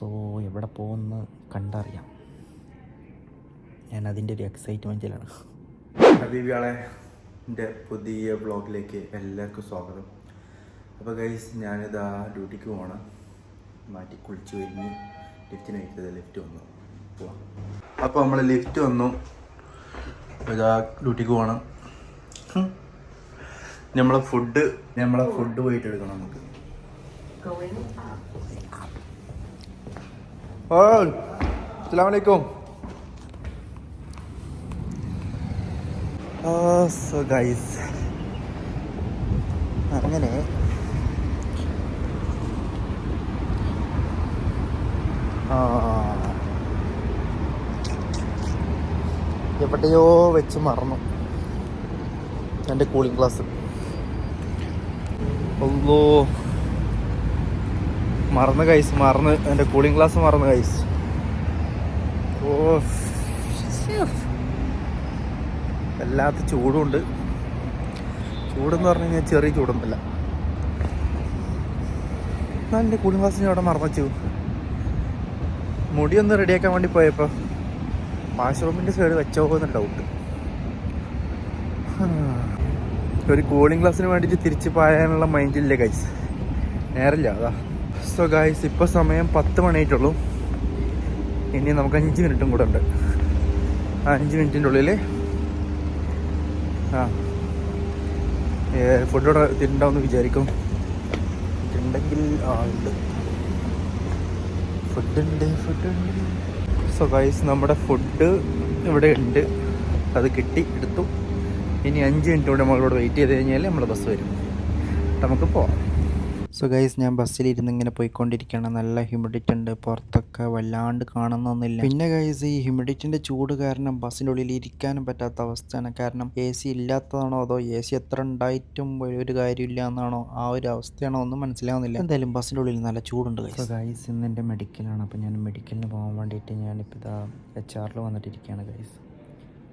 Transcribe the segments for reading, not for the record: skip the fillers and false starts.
So എവിടെ പോകുമെന്ന് കണ്ടറിയാം. ഞാൻ അതിൻ്റെ ഒരു എക്സൈറ്റ്മെൻറ്റിലാണ്. ഹബീബിയാളെ എൻ്റെ പുതിയ വ്ളോഗിലേക്ക് എല്ലാവർക്കും സ്വാഗതം. അപ്പോൾ ഗൈസ്, ഞാനിതാ ഡ്യൂട്ടിക്ക് പോകണം. മാറ്റി കുളിച്ച് കഴിഞ്ഞ് ലിഫ്റ്റിന് വെച്ചത് ലിഫ്റ്റ് വന്നു പോവാം. അപ്പോൾ നമ്മൾ ലിഫ്റ്റ് വന്നു, ഇതാ ഡ്യൂട്ടിക്ക് പോകണം. നമ്മളെ ഫുഡ് പോയിട്ട് എടുക്കണം നമുക്ക്. ഓ അസ്സലാമു അലൈക്കും. സോ ഗൈസ്, അങ്ങനെ എവിടെയോ വെച്ച് മറന്നു എൻ്റെ കൂളിംഗ് ഗ്ലാസ്. ഒന്നോ മറന്ന് എൻ്റെ കൂളിംഗ് ഗ്ലാസ് മറന്നു ഗൈസ്. ഓ വല്ലാത്ത ചൂടുണ്ട്. ചൂടെന്ന് പറഞ്ഞു കഴിഞ്ഞാൽ ചെറിയ ചൂടൊന്നുമില്ല. ഞാൻ എൻ്റെ കൂളിംഗ് ഗ്ലാസ്സിന് അവിടെ മറന്നു. മുടിയൊന്ന് റെഡിയാക്കാൻ വേണ്ടി പോയപ്പോൾ വാഷ്റൂമിൻ്റെ സൈഡ് വെച്ചോ എന്നൊരു ഡൗട്ട്. ഒരു കൂളിംഗ് ഗ്ലാസ്സിന് വേണ്ടിയിട്ട് തിരിച്ച് പായാനുള്ള മൈൻഡില്ല ഗൈസ്, നേരമില്ല അതാ. സോ ഗൈസ്, ഇപ്പോൾ സമയം 10 മണിയായിട്ടുള്ളൂ. ഇനി നമുക്ക് 5 മിനിറ്റും കൂടെ ഉണ്ട്. ആ 5 മിനിറ്റിൻ്റെ ഉള്ളിൽ ഫുഡ് ഇവിടെ തിന്നുണ്ടാവുമെന്ന് വിചാരിക്കും. ഉണ്ടെങ്കിൽ ഉണ്ട്, ഫുഡുണ്ട്. സോ ഗൈസ്, നമ്മുടെ ഫുഡ് ഇവിടെ ഉണ്ട്. അത് കിട്ടി, എടുത്തു. ഇനി 5 മിനിറ്റ് കൂടെ നമ്മളിവിടെ വെയിറ്റ് ചെയ്ത് കഴിഞ്ഞാൽ നമ്മളെ ബസ് വരും. നമുക്ക് പോവാം. സോ ഗൈസ്, ഞാൻ ബസ്സിലിരുന്ന് ഇങ്ങനെ പോയിക്കൊണ്ടിരിക്കുകയാണ്. നല്ല ഹ്യൂമിഡിറ്റി ഉണ്ട്, പുറത്തൊക്കെ വല്ലാണ്ട് കാണുന്നൊന്നുമില്ല. പിന്നെ ഗൈസ്, ഈ ഹ്യൂമിഡിറ്റിൻ്റെ ചൂട് കാരണം ബസ്സിൻ്റെ ഉള്ളിൽ ഇരിക്കാനും പറ്റാത്ത അവസ്ഥയാണ്. കാരണം AC ഇല്ലാത്തതാണോ അതോ AC എത്ര ഉണ്ടായിട്ടും ഒരു കാര്യമില്ല എന്നാണോ, ആ ഒരു അവസ്ഥയാണോ ഒന്നും മനസ്സിലാവുന്നില്ല. എന്തായാലും ബസ്സിൻ്റെ ഉള്ളിൽ നല്ല ചൂടുണ്ട് ഗൈസ്. സോ ഗൈസ്, ഇന്ന് എൻ്റെ മെഡിക്കലാണ്. അപ്പോൾ ഞാൻ മെഡിക്കലിന് പോകാൻ വേണ്ടിയിട്ട് ഞാനിപ്പോൾ ഇതാ HR വന്നിട്ടിരിക്കുകയാണ് ഗൈസ്.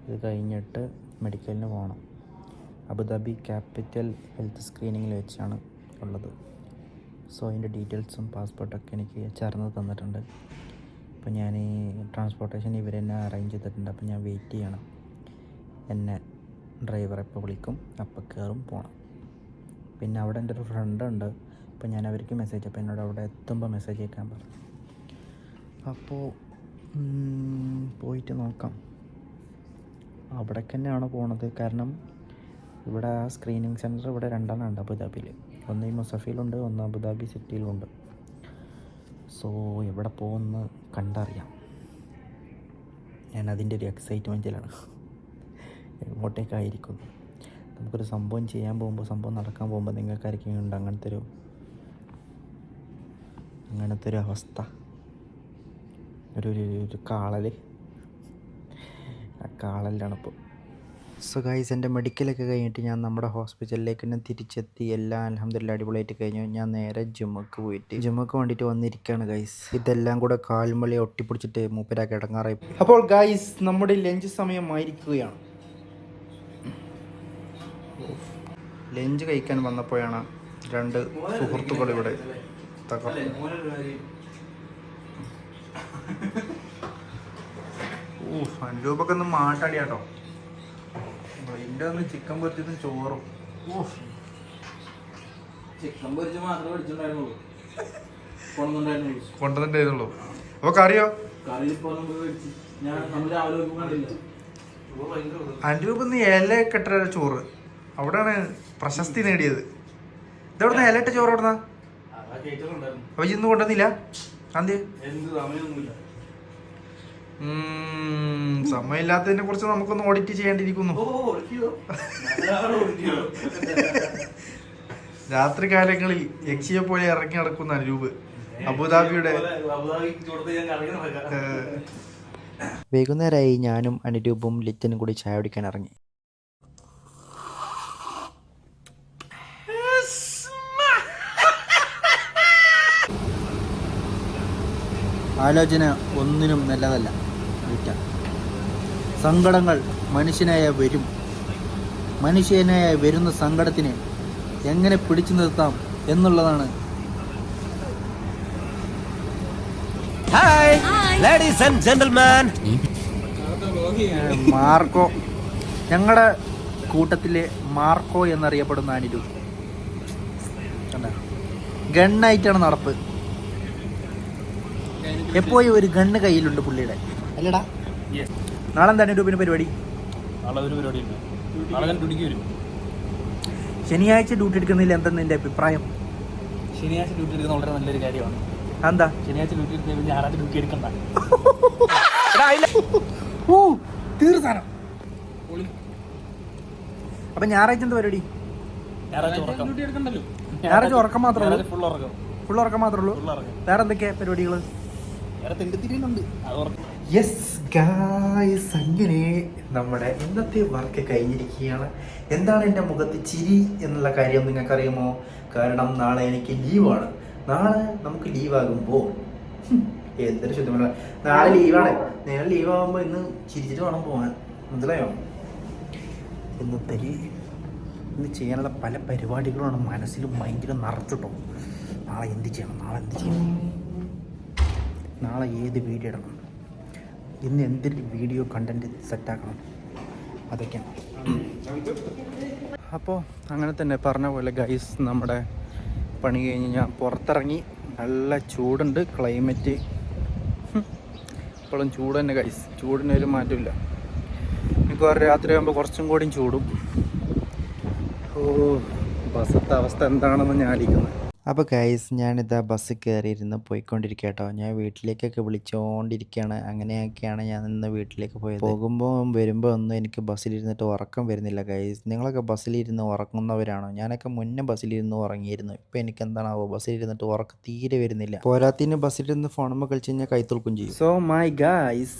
ഇത് കഴിഞ്ഞിട്ട് മെഡിക്കലിന് പോകണം. അബുദാബി ക്യാപിറ്റൽ ഹെൽത്ത് സ്ക്രീനിങ്ങിൽ വെച്ചാണ് ഉള്ളത്. സോ അതിൻ്റെ ഡീറ്റെയിൽസും പാസ്പോർട്ടൊക്കെ എനിക്ക് HR തന്നിട്ടുണ്ട്. അപ്പോൾ ഞാൻ ഈ ട്രാൻസ്പോർട്ടേഷൻ ഇവരെന്നെ അറേഞ്ച് ചെയ്തിട്ടുണ്ട്. അപ്പോൾ ഞാൻ വെയിറ്റ് ചെയ്യണം. എന്നെ ഡ്രൈവർ എപ്പോൾ വിളിക്കും അപ്പോൾ കയറും പോകണം. പിന്നെ അവിടെ എൻ്റെ ഒരു ഫ്രണ്ട് ഉണ്ട്. അപ്പോൾ ഞാൻ അവർക്ക് മെസ്സേജ്, അപ്പോൾ എന്നോട് അവിടെ എത്തുമ്പോൾ മെസ്സേജ് അയക്കാൻ പറഞ്ഞു. അപ്പോൾ പോയിട്ട് നോക്കാം. അവിടേക്ക് തന്നെയാണ് പോണത്. കാരണം ഇവിടെ ആ സ്ക്രീനിങ് സെൻറ്റർ ഇവിടെ 2 ഉണ്ട് അബുദാബിയിൽ. ഒന്ന് ഈ മുസഫിലുണ്ട്, ഒന്ന് അബുദാബി സിറ്റിയിലുണ്ട്. സോ എവിടെ പോകുമെന്ന് കണ്ടറിയാം. ഞാൻ അതിൻ്റെ ഒരു എക്സൈറ്റ്മെൻറ്റിലാണ്. എങ്ങോട്ടേക്കായിരിക്കും. നമുക്കൊരു സംഭവം ചെയ്യാൻ പോകുമ്പോൾ, സംഭവം നടക്കാൻ പോകുമ്പോൾ നിങ്ങൾക്കായിരിക്കും ഉണ്ട് അങ്ങനത്തെ ഒരു അവസ്ഥ, ഒരു കാളൽ. ആ കാളലിലാണിപ്പോൾ. സോ ഗൈസ്, എൻ്റെ മെഡിക്കലൊക്കെ കഴിഞ്ഞിട്ട് ഞാൻ നമ്മുടെ ഹോസ്പിറ്റലിലേക്ക് തന്നെ തിരിച്ചെത്തി. എല്ലാം അൽഹംദുലില്ലാ അടിപൊളിയായിട്ട് കഴിഞ്ഞു. ഞാൻ നേരെ ജിമ്മക്ക് വേണ്ടിയിട്ട് വന്നിരിക്കുകയാണ് ഗൈസ്. ഇതെല്ലാം കൂടെ കാൽമളി ഒട്ടിപ്പിടിച്ചിട്ട് മൂപ്പരാക്കി ഇടങ്ങാറായി പോയി. അപ്പോൾ ഗൈസ്, നമ്മുടെ ലഞ്ച് സമയമായിരിക്കുകയാണ്. ലഞ്ച് കഴിക്കാൻ വന്നപ്പോഴാണ് 2 സുഹൃത്തുക്കൾ ഇവിടെ അൻരൂപൊക്കെ ഒന്ന് മാട്ടാടിയാട്ടോ. ഇതിൻ്റെ ഒന്ന് ചിക്കൻ പൊരിച്ചതും ചോറും. ചിക്കൻ പൊരിച്ച് മാത്രമേ മേടിച്ചിട്ടുണ്ടായിരുന്നുള്ളൂ, കൊണ്ടുവന്നിട്ടുണ്ടായിരുന്നുള്ളൂ. അപ്പോൾ കറിയോ? കറി ഇപ്പോൾ നമ്മൾ രാവിലെ കണ്ടില്ല. അൻരൂപ ഇല കെട്ട ചോറ് അവിടെയാണ് പ്രശസ്തി നേടിയത്. ഇതെവിടുന്ന ഇല ഇട്ട ചോറ്? എവിടുന്ന? അപ്പോൾ ഇന്ന് കൊണ്ടുവന്നില്ല? അതെ, സമയമില്ലാത്തതിനെ കുറിച്ച് നമുക്കൊന്ന് ഓഡിറ്റ് ചെയ്യേണ്ടിയിരിക്കുന്നു. രാത്രി കാലങ്ങളിൽ യക്ഷിയെ പോലെ ഇറങ്ങി നടക്കുന്ന അനൂപ് അബുദാബിയുടെ. വൈകുന്നേരമായി ഞാനും അനുരൂപും ലിറ്റനും കൂടി ചായ കുടിക്കാൻ ഇറങ്ങി. ആലോചന ഒന്നിനും നല്ലതല്ല. സങ്കടങ്ങൾ മനുഷ്യനായ വരുന്ന സങ്കടത്തിനെ എങ്ങനെ പിടിച്ചു നിർത്താം എന്നുള്ളതാണ് ലേഡീസ് ആൻഡ് ജെന്റിൽമാൻ, മാർക്കോ, ഞങ്ങളുടെ കൂട്ടത്തിലെ മാർക്കോ എന്നറിയപ്പെടുന്ന അനിരു ഗണ്ണായിട്ടാണ് നടപ്പ്. എപ്പോഴും ഒരു ഗണ്ണ് കയ്യിലുണ്ട് പുള്ളിയുടെ, അല്ലടാ? നാളെ എന്താണ് അനിരു പിന്നെ പരിപാടി? ശനിയാഴ്ച ഡ്യൂട്ടി എടുക്കുന്നില്ല, എന്താ നിന്റെ അഭിപ്രായം? ശനിയാഴ്ച ഡ്യൂട്ടി എടുക്കുന്ന വളരെ നല്ലൊരു കാര്യമാണ്. എന്താ ശനിയാഴ്ച ഡ്യൂട്ടി എടുക്കുന്ന ഞായറാഴ്ച ഡ്യൂട്ടി എടുക്കണ്ട. തീർച്ചാനം. അപ്പൊ ഞായറാഴ്ച എന്താ പരിപാടി? ഡ്യൂട്ടി എടുക്കണ്ടല്ലോ. ഞായറാഴ്ച ഉറക്കം മാത്രമേ ഉള്ളൂ? ഫുൾ ഉറക്കം. ഫുൾ ഉറക്കം മാത്രമേ ഉള്ളൂ? വേറെ എന്തൊക്കെയാ പരിപാടികള്? വേറെ തെണ്ടിത്തിരിയുന്നുണ്ട്. അത് ഉറക്കം. യെസ് ഗായ്സ്, അങ്ങനെ നമ്മുടെ ഇന്നത്തെ വർക്ക് കഴിഞ്ഞിരിക്കുകയാണ്. എന്താണ് എൻ്റെ മുഖത്ത് ചിരി എന്നുള്ള കാര്യം നിങ്ങൾക്കറിയുമോ? കാരണം നാളെ എനിക്ക് ലീവാണ്. നാളെ നമുക്ക് ലീവാകുമ്പോൾ എന്തൊരു ശുദ്ധമല്ല, നാളെ ലീവാണ്. നേരെ ലീവാകുമ്പോൾ ഇന്ന് ചിരിച്ചിട്ട് വേണം പോകാൻ, മനസ്സിലായോ? ഇന്ന് ചെയ്യാനുള്ള പല പരിപാടികളാണ് മനസ്സിലും ഭയങ്കര നിറച്ചിട്ടോ. നാളെ എന്ത് ചെയ്യണം, നാളെ ഏത് വീഡിയോ ഇടണം, ഇന്ന് എന്തൊരു വീഡിയോ കണ്ടൻറ്റ് സെറ്റാക്കണം, അതൊക്കെയാണ്. അപ്പോൾ അങ്ങനെ തന്നെ പറഞ്ഞ പോലെ ഗൈസ്, നമ്മുടെ പണി കഴിഞ്ഞ് ഞാൻ പുറത്തിറങ്ങി. നല്ല ചൂടുണ്ട്, ക്ലൈമറ്റ് ഇപ്പോഴും ചൂട് തന്നെ ഗൈസ്, ചൂടിനൊരു മാറ്റമില്ല. മിക്കവാറും രാത്രി ആകുമ്പോൾ കുറച്ചും കൂടി ചൂടും. ഓ, ബസ്സത്തെ അവസ്ഥ എന്താണെന്ന് ഞാൻ ആലോചിക്കുന്നത്. അപ്പോൾ ഗൈസ്, ഞാനിതാ ബസ്സിൽ കയറിയിരുന്ന് പോയിക്കൊണ്ടിരിക്കുക കേട്ടോ. ഞാൻ വീട്ടിലേക്കൊക്കെ വിളിച്ചുകൊണ്ടിരിക്കുകയാണ്. അങ്ങനെയൊക്കെയാണ് ഞാൻ ഇന്ന് വീട്ടിലേക്ക് പോയത്. പോകുമ്പോൾ വരുമ്പോൾ ഒന്നും എനിക്ക് ബസ്സിലിരുന്നിട്ട് ഉറക്കം വരുന്നില്ല ഗൈസ്. നിങ്ങളൊക്കെ ബസ്സിലിരുന്ന് ഉറങ്ങുന്നവരാണോ? ഞാനൊക്കെ മുന്നേ ബസ്സിലിരുന്ന് ഉറങ്ങിയിരുന്നു. ഇപ്പോൾ എനിക്ക് എന്താണാവോ ബസ്സിലിരുന്നിട്ട് ഉറക്കം തീരെ വരുന്നില്ല. പോരാത്തിന് ബസ്സിലിരുന്ന് ഫോണുമ്പോൾ കളിച്ച് കഴിഞ്ഞാൽ കൈത്തുൽക്കും ചെയ്യും. സോ മൈ ഗൈസ്,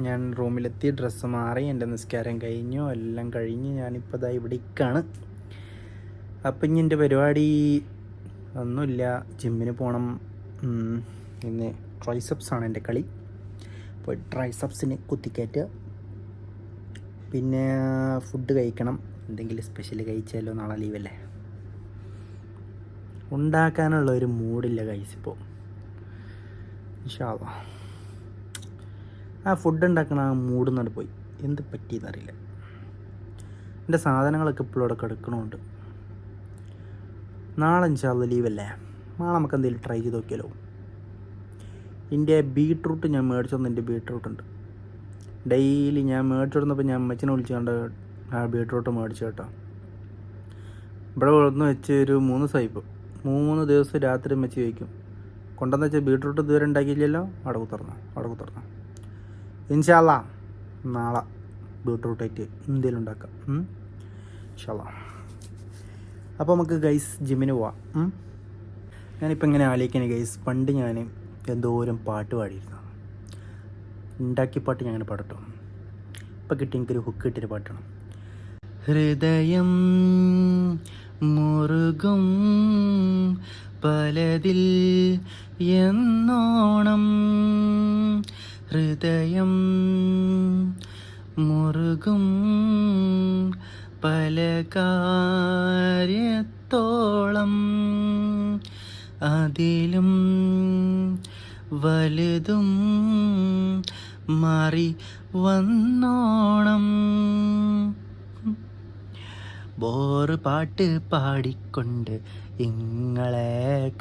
ഞാൻ റൂമിലെത്തി ഡ്രസ്സ് മാറി, എൻ്റെ നിസ്കാരം കഴിഞ്ഞു, എല്ലാം കഴിഞ്ഞ് ഞാനിപ്പോൾ ഇതാ ഇവിടെ ഇരിക്കുകയാണ്. അപ്പം ഇനി എൻ്റെ പരിപാടി ഒന്നുമില്ല, ജിമ്മിന് പോകണം. ഇന്ന് ട്രൈസെപ്സാണ് എൻ്റെ കളി. അപ്പോൾ ട്രൈസെപ്സിന് കുത്തിക്കയറ്റുക, പിന്നെ ഫുഡ് കഴിക്കണം. എന്തെങ്കിലും സ്പെഷ്യൽ കഴിച്ചാലോ, നാളെ ലീവല്ലേ. ഉണ്ടാക്കാനുള്ള ഒരു മൂഡില്ല ഗൈസ് ഇപ്പോൾ. ഇൻഷാ അല്ലാഹ് ആ ഫുഡ് ഉണ്ടാക്കണ ആ മൂഡ് നട പോയി, എന്ത് പറ്റിയെന്നറിയില്ല. എൻ്റെ സാധനങ്ങളൊക്കെ ഇപ്പോഴും അവിടെ കിടക്കണമുണ്ട്. നാളെ ഇൻഷാ അല്ലാഹ് ലീവല്ലേ, നാളെ നമുക്ക് എന്തെങ്കിലും ട്രൈ ചെയ്ത് നോക്കിയാലോ. എൻ്റെ ബീട്രൂട്ട് ഞാൻ മേടിച്ചോന്ന്, എൻ്റെ ബീട്രൂട്ടുണ്ട് ഡെയിലി ഞാൻ മേടിച്ചോടുന്നപ്പോൾ ഞാൻ അമ്മച്ചിനെ വിളിച്ചുകൊണ്ട് ആ ബീട്രൂട്ട് മേടിച്ചു കേട്ടോ. ഇവിടെ കൊണ്ടുവന്ന് വെച്ച് ഒരു 3 ദിവസമായിപ്പോൾ. 3 ദിവസം രാത്രി അമ്മച്ചി ചോദിക്കും, കൊണ്ടുവന്ന് വെച്ചാൽ ബീട്രൂട്ട് ഇതുവരെ ഉണ്ടാക്കിയില്ലല്ലോ, അടവ് തുറന്നു. ഇൻഷാ അല്ലാഹ് നാളെ ബീട്രൂട്ടായിട്ട് എന്തെങ്കിലും ഉണ്ടാക്കാം ഇൻഷാ അല്ലാഹ്. അപ്പോൾ നമുക്ക് ഗൈസ് ജിമ്മിന് പോവാം. ഞാനിപ്പോൾ ഇങ്ങനെ ആലോചിക്കണേ ഗൈസ്, പണ്ട് ഞാൻ എന്തോരം പാട്ട് പാടിയിരുന്നു. ഉണ്ടാക്കി പാട്ട് ഞാൻ അങ്ങനെ പാടട്ടോ. ഇപ്പം കിട്ടി എനിക്കൊരു ഹുക്ക് കിട്ടിയൊരു പാട്ടാണ്. ഹൃദയം മുറുകും പലതിൽ എന്നോണം, ഹൃദയം മുറുകും പല കാര്യത്തോളം, അതിലും വലുതും മാറി വന്നോണം. ബോറ് പാട്ട് പാടിക്കൊണ്ട് ഇങ്ങളെ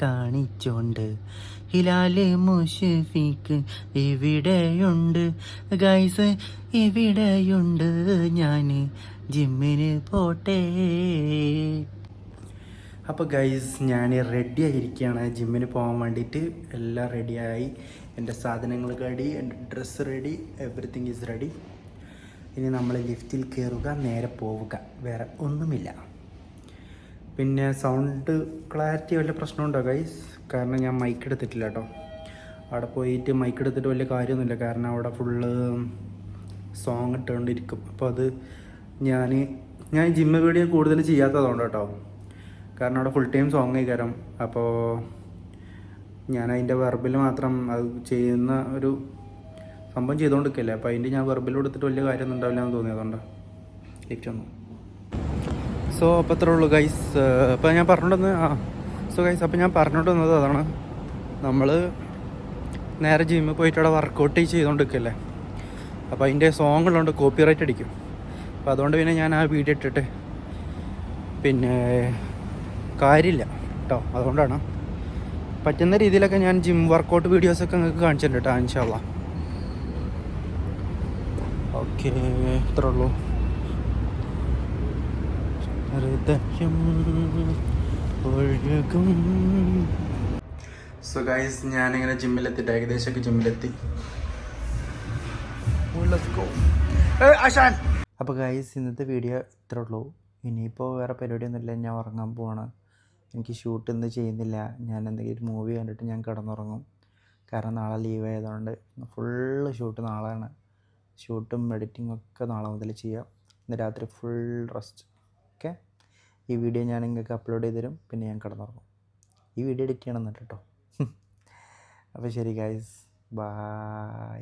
കാണിച്ചോണ്ട് ഹിലാല് മുഷഫീക്ക് ഇവിടെയുണ്ട് ഗൈസ്, ഇവിടെയുണ്ട്, ഞാൻ ജിമ്മിന് പോട്ടെ. അപ്പോൾ ഗൈസ്, ഞാൻ റെഡി ആയിരിക്കുകയാണ് ജിമ്മിന് പോകാൻ വേണ്ടിയിട്ട്. എല്ലാം റെഡിയായി, എൻ്റെ സാധനങ്ങൾ റെഡി, എൻ്റെ dress ready, everything is ready. ഇനി നമ്മൾ ലിഫ്റ്റിൽ കയറുക, നേരെ പോവുക, വേറെ ഒന്നുമില്ല. പിന്നെ സൗണ്ട് ക്ലാരിറ്റി വല്ല പ്രശ്നമുണ്ടോ ഗൈസ്? കാരണം ഞാൻ മൈക്ക് എടുത്തിട്ടില്ല കേട്ടോ. അവിടെ പോയിട്ട് മൈക്ക് എടുത്തിട്ട് വലിയ കാര്യമൊന്നുമില്ല, കാരണം അവിടെ ഫുള്ള് സോങ് ഇട്ടുകൊണ്ടിരിക്കും. അപ്പോൾ അത് ഞാൻ ജിമ്മ് വീഡിയോ കൂടുതൽ ചെയ്യാത്തതുകൊണ്ട് കേട്ടോ, കാരണം അവിടെ ഫുൾ ടൈം സോങ് കയറും. അപ്പോൾ ഞാൻ അതിൻ്റെ വെർബിൽ മാത്രം അത് ചെയ്യുന്ന ഒരു സംഭവം ചെയ്തുകൊണ്ടിരിക്കില്ല. അപ്പോൾ അതിൻ്റെ ഞാൻ വെർബിൽ കൊടുത്തിട്ട് വലിയ കാര്യമൊന്നും ഉണ്ടാവില്ല എന്ന് തോന്നിയതുകൊണ്ട് ലിഫ്റ്റ് വന്നു. സോ അപ്പോൾ അത്രേ ഉള്ളൂ ഗൈസ്. അപ്പോൾ ഞാൻ പറഞ്ഞിട്ടുണ്ടെന്ന് അപ്പോൾ ഞാൻ പറഞ്ഞിട്ട് വന്നത് അതാണ്, നമ്മൾ നേരെ ജിമ്മിൽ പോയിട്ട് അവിടെ വർക്കൗട്ട് ചെയ്തുകൊണ്ടിരിക്കല്ലേ. അപ്പോൾ അതിൻ്റെ സോങ്ങുള്ളതുകൊണ്ട് കോപ്പിറൈറ്റ് അടിക്കും. അപ്പോൾ അതുകൊണ്ട് പിന്നെ ഞാൻ ആ വീഡിയോ ഇട്ടിട്ട് പിന്നെ കാര്യമില്ല കേട്ടോ. അതുകൊണ്ടാണ് പറ്റുന്ന രീതിയിലൊക്കെ ഞാൻ ജിം വർക്കൗട്ട് വീഡിയോസൊക്കെ നിങ്ങൾക്ക് കാണിച്ചിട്ടുണ്ട് കേട്ടോ ഇൻഷാ അല്ലാഹ്. ഓക്കെ, ഇത്രേ ഉള്ളൂ. സോ ഗൈസ്, ഞാനിങ്ങനെ ജിമ്മിലെത്തിയിട്ട് ഏകദേശമൊക്കെ ജിമ്മിലെത്തി. അപ്പോൾ ഗൈസ്, ഇന്നത്തെ വീഡിയോ ഇത്രേ ഉള്ളൂ. ഇനിയിപ്പോൾ വേറെ പരിപാടിയൊന്നുമില്ല, ഞാൻ ഉറങ്ങാൻ പോവാണ്. എനിക്ക് ഷൂട്ട് ഇന്ന് ചെയ്യുന്നില്ല. ഞാൻ എന്തെങ്കിലും മൂവി കണ്ടിട്ട് ഞാൻ കിടന്നുറങ്ങും. കാരണം നാളെ ലീവ് ആയതുകൊണ്ട് ഫുള്ള് ഷൂട്ട് നാളെയാണ്. ഷൂട്ടും എഡിറ്റിങ്ങും ഒക്കെ നാളെ മുതൽ ചെയ്യാം. ഇന്ന് രാത്രി ഫുൾ റെസ്റ്റ്. ഓക്കെ, ഈ വീഡിയോ ഞാൻ നിങ്ങൾക്ക് അപ്ലോഡ് ചെയ്ത് തരും. പിന്നെ ഞാൻ കിടന്നുറങ്ങും. ഈ വീഡിയോ എഡിറ്റ് ചെയ്യണം എന്നിട്ട് കേട്ടോ. അപ്പോൾ ശരി ഗൈസ്, ബൈ.